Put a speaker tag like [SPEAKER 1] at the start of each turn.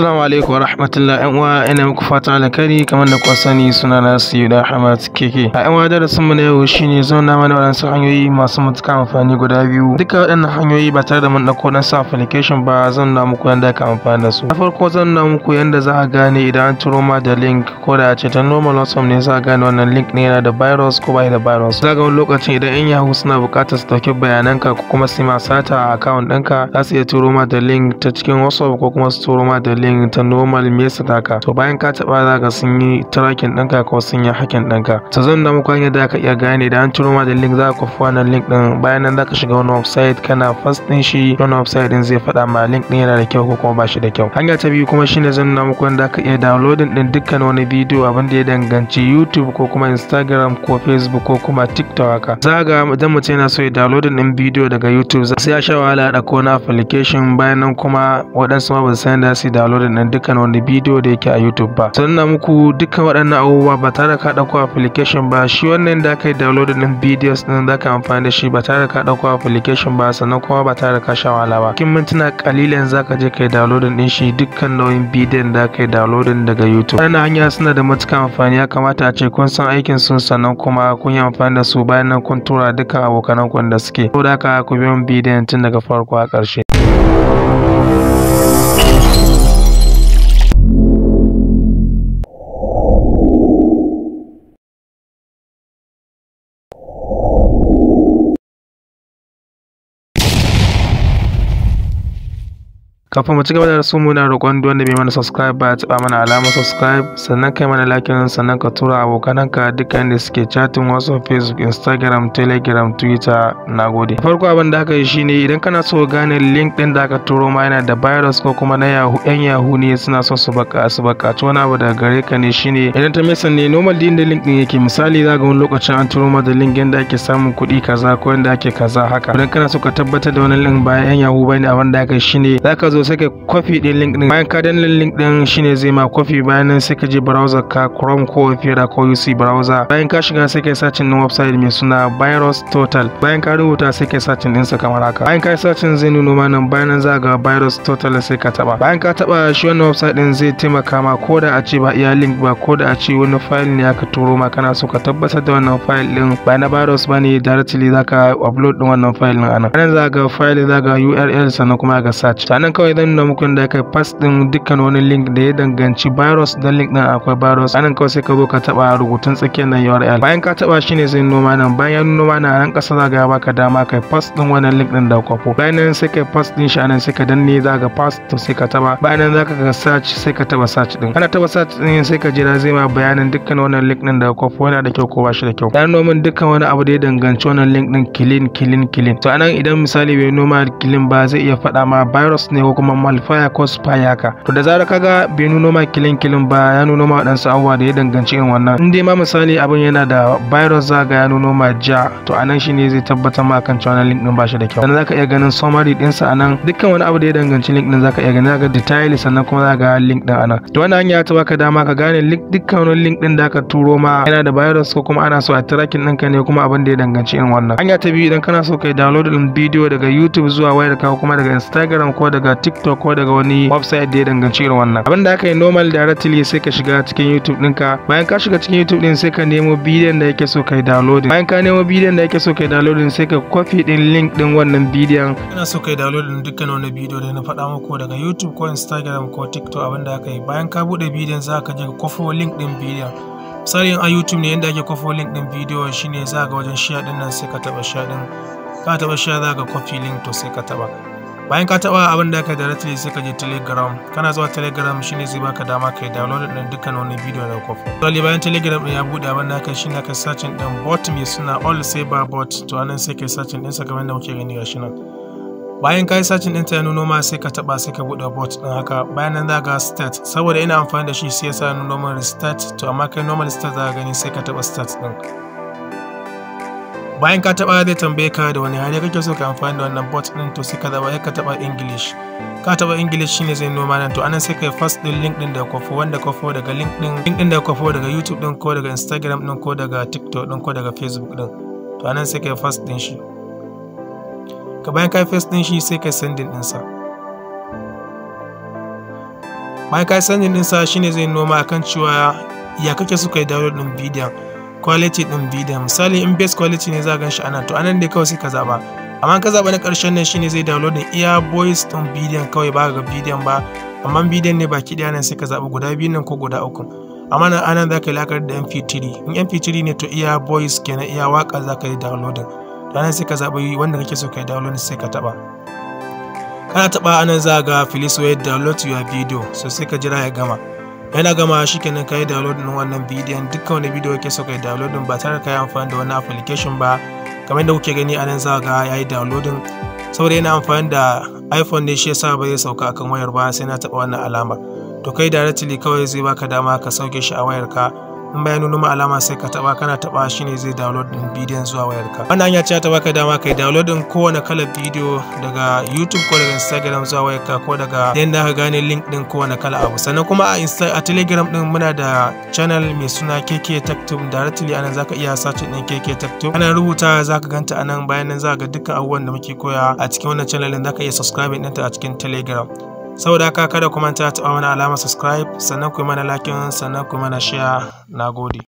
[SPEAKER 1] Assalamu alaikum warahmatullahi ƴan uwa, ina muku fatan alkhairi kamar da kuka sani. Sunana Sirrin keke. A ƴan uwa, darasin mu na yau shine zauna mana waɗansu hanyoyi masu matuƙar amfani guda biyu. Duka waɗannan hanyoyi ba tare da mun ɗauko ɗan sa application ba, zan nuna muku yanda aka amfani da su. Na farko zan nuna muku yanda za a gane idan an turo ma da link ko da ce ta normal WhatsApp ne, za a gane wannan link ne yana da virus ko bai da virus. Za ga wani lokacin idan ƴan Yahoo suna buƙatar su ɗauki bayananka ko kuma su ma sata a account ɗinka, za su iya turo ma da link ta cikin WhatsApp ko kuma su turo ma da link ta normal message haka. To bayan ka taba za ka sun yi tracking ɗinka ko sun yi hacking ɗinka. To zan nuna muku hanyar da aka iya gane da an turo ma da link, za ka kwafi wannan link ɗin. Bayan nan za ka shiga wani website, kana first ɗin shi wani website ɗin zai faɗa ma link ɗin yana da kyau ko kuma ba shi da kyau. Hanya ta biyu kuma shine zan nuna muku yadda aka iya downloading ɗin dukkan wani bidiyo abin da ya danganci YouTube ko kuma Instagram ko Facebook ko kuma TikTok haka. Za ga idan mutum yana so ya downloading ɗin bidiyo daga YouTube sai ya sha wahala da ko na application. Bayan nan kuma waɗansu ma ba su san da su downloading ɗin dukkan wani bidiyo da yake a YouTube ba. Sannan muku dukkan waɗannan abubuwa ba tare da ka ɗauko application ba. Shi wannan da aka yi downloading ɗin videos ɗin za ka amfani da shi ba tare da ka ɗauko application ba, sannan kuma ba tare da ka sha wahala ba. Cikin mintuna ƙalilan za ka je ka yi downloading ɗin shi dukkan nau'in bidiyon da aka yi downloading daga YouTube. Wannan hanya suna da matuƙar amfani, ya kamata a ce kun san aikin su sannan kuma kun yi amfani da su. Bayan nan kun tura dukkan abokanan ku da suke. Saboda haka ku biyo bidiyon tun daga farko a ƙarshe. Kafin mu ci gaba da su, muna roƙon duk wanda bai mana subscribe ba ya taɓa mana alamar subscribe, sannan kai mana like, sannan ka tura abokananka dukkan da suke chatting WhatsApp, Facebook, Instagram, Telegram, Twitter. Nagode. Farko abin da aka yi shine idan kana so gane link ɗin da aka turo ma yana da virus ko kuma na Yahoo, ƴan Yahoo ne suna so su buƙaci wani abu daga gare ka ne, shine idan ta mesa ne normal din da link ɗin yake. Misali za ga wani lokacin an turo ma da link yanda ake samun kuɗi kaza ko yanda ake kaza haka. Idan kana so ka tabbatar da wani link ba ƴan Yahoo bane, abin da aka yi shine za ka zo sai ka kwafi din link din. Bayan ka danna link din shine zai ma kwafi. Bayan nan sai ka je browser ka Chrome ko Opera ko UC browser. Bayan ka shiga sai ka search din website mai suna virus total. Bayan ka rubuta sai ka search din sa kamar haka. Bayan ka search zai nuno ma nan. Bayan nan za ga virus total sai ka taba. Bayan ka taba shi wannan website din zai taimaka ma ko da a ce ba iya link ba, ko da a ce wani file ne aka turo ma kana so ka tabbatar da wannan file din ba na virus bane, directly zaka upload din wannan file din anan. Anan za ga file, za ga URL sannan kuma ga search. Sannan kawai zan nuna muku da kai pass din dukkan wani link da ya danganci virus. Dan link din akwai virus anan kawai sai ka zo ka taba rubutun tsakiyar nan URL. Bayan ka taba shine zai noma nan. Bayan ya noma nan anan kasa za ga baka dama kai pass din wannan link din da kwafo. Bayan nan sai kai pass din shi anan sai ka danne za ga pass to sai ka taba. Bayan nan za ka ga search sai ka taba search din. Ana taba search din sai ka jira zai ma bayanin dukkan wannan link din da kwafo yana da kyau ko ba shi da kyau. Dan nomin dukkan wani abu da ya danganci wannan link din clean. To anan idan misali bai noma clean ba, zai iya faɗa ma virus ne ko kuma malfire ko spy haka. To da zarar kaga bai nuno ma kilin ba, ya nuno ma waɗansu abubuwa da ya danganci irin wannan. In dai ma misali abin yana da virus za ga ya nuno ma ja, to anan shine zai tabbatar ma kan cewa link din ba shi da kyau. Sannan zaka iya ganin summary din sa anan, dukkan wani abu da ya danganci link din zaka iya gani, zaka detail sannan kuma zaka ga link din anan. To wannan hanya ta baka dama ka gane dukkan wani link din da aka turo ma yana da virus ko kuma ana so a tracking ɗinka ne kuma abin da ya danganci irin wannan. Hanya ta biyu, idan kana so kai download din bidiyo daga YouTube zuwa wayarka ko kuma daga Instagram ko daga TikTok ko daga wani website da ya danganci irin wannan, abin da aka yi normal directly sai ka shiga cikin YouTube ɗinka. Bayan ka shiga cikin YouTube ɗin sai ka nemo bidiyon da yake so kai downloading. Bayan ka nemo bidiyon da yake so kai downloading sai ka copy din link din wannan bidiyon. Ina so kai downloading dukkan wani bidiyo da na faɗa muku daga YouTube ko Instagram ko TikTok, abin da aka yi bayan ka bude bidiyon za ka je ka kwafo link din bidiyon. Misali a YouTube ne yanda ake kwafo link din bidiyo shine za ga wajen share din nan sai ka taba share din. Ka taba share za ka copy link to sai ka taba. Bayan ka taba abin da aka directly sai ka je Telegram. Kana zuwa Telegram shine zai baka dama kai download din dukkan wani bidiyo da kwafo. Misali bayan Telegram din ya bude abin da aka shine ka searching din bot mai suna all saber bot. To anan sai kai searching din sa kamar da muke gani gashi nan. Bayan kai searching din ta ya nuno ma sai ka taba sai ka bude bot din haka. Bayan nan za ga start, saboda ina amfani da shi sai ya sa nuno min restart. To amma kai normal start za ka gani sai ka taba start din. Bayan ka taba zai tambaye ka da wani hali kake so ka amfani da wannan bot din, to sai ka zaba ka taba English. Ka taba English shine zai noma nan. To anan sai kai first din link din da kwafo, wanda kwafo daga link din da kwafo daga YouTube din ko daga Instagram din ko daga TikTok din ko daga Facebook din. To anan sai kai first din shi. Ka bayan kai first din shi sai kai sending din sa. bayan ka sending din sa shine zai noma akan cewa ya kake so kai download din bidiyon, quality din bidiyon. Misali in best quality ne za ka ganshi anan, to anan dai kawai sai ka zaba. Amma ka zaba na karshen nan shine zai download din iya voice din bidiyon kawai, ba ga bidiyon ba, amma bidiyon ne baki daya nan sai ka zaba guda biyun nan ko guda uku. Amma anan za ka yi lakar da MP3, in MP3 ne to iya voice kenan, iya waka za ka yi downloading. To anan sai ka zabi wanda kake so kai download sai ka taba. Kana taba anan za ga please wait download your video, so sai ka jira ya gama. Yana gama shikenan kai download din wannan bidiyon, dukkan wani bidiyo kake so kai download ba tare da kai amfani da wani application ba. Kamar da kuke gani anan za ga yayi downloading, saboda yana amfani da iPhone ne shi yasa ba zai sauka akan wayar ba, sai na taba wannan alama. To kai directly kawai zai baka dama ka sauke shi a wayarka. In bayan nuna alama sai ka taba, kana taba shine zai download din bidiyon zuwa wayarka. Wannan hanya ce ta baka dama kai download din kowane kalar bidiyo daga YouTube ko daga Instagram zuwa wayarka, ko daga yanda ka gane link din kowane kala abu. Sannan kuma a Telegram din muna da channel mai suna Techtube, directly anan zaka iya search din Techtube. Ana rubuta zaka ganta anan, bayan nan zaka ga dukkan abubuwan da muke koya a cikin wannan channel din, zaka iya subscribe din ta a cikin Telegram. Saboda haka kada ku manta taɓa mana alamar subscribe, sannan ku yi mana like, sannan ku yi mana share. Nagode.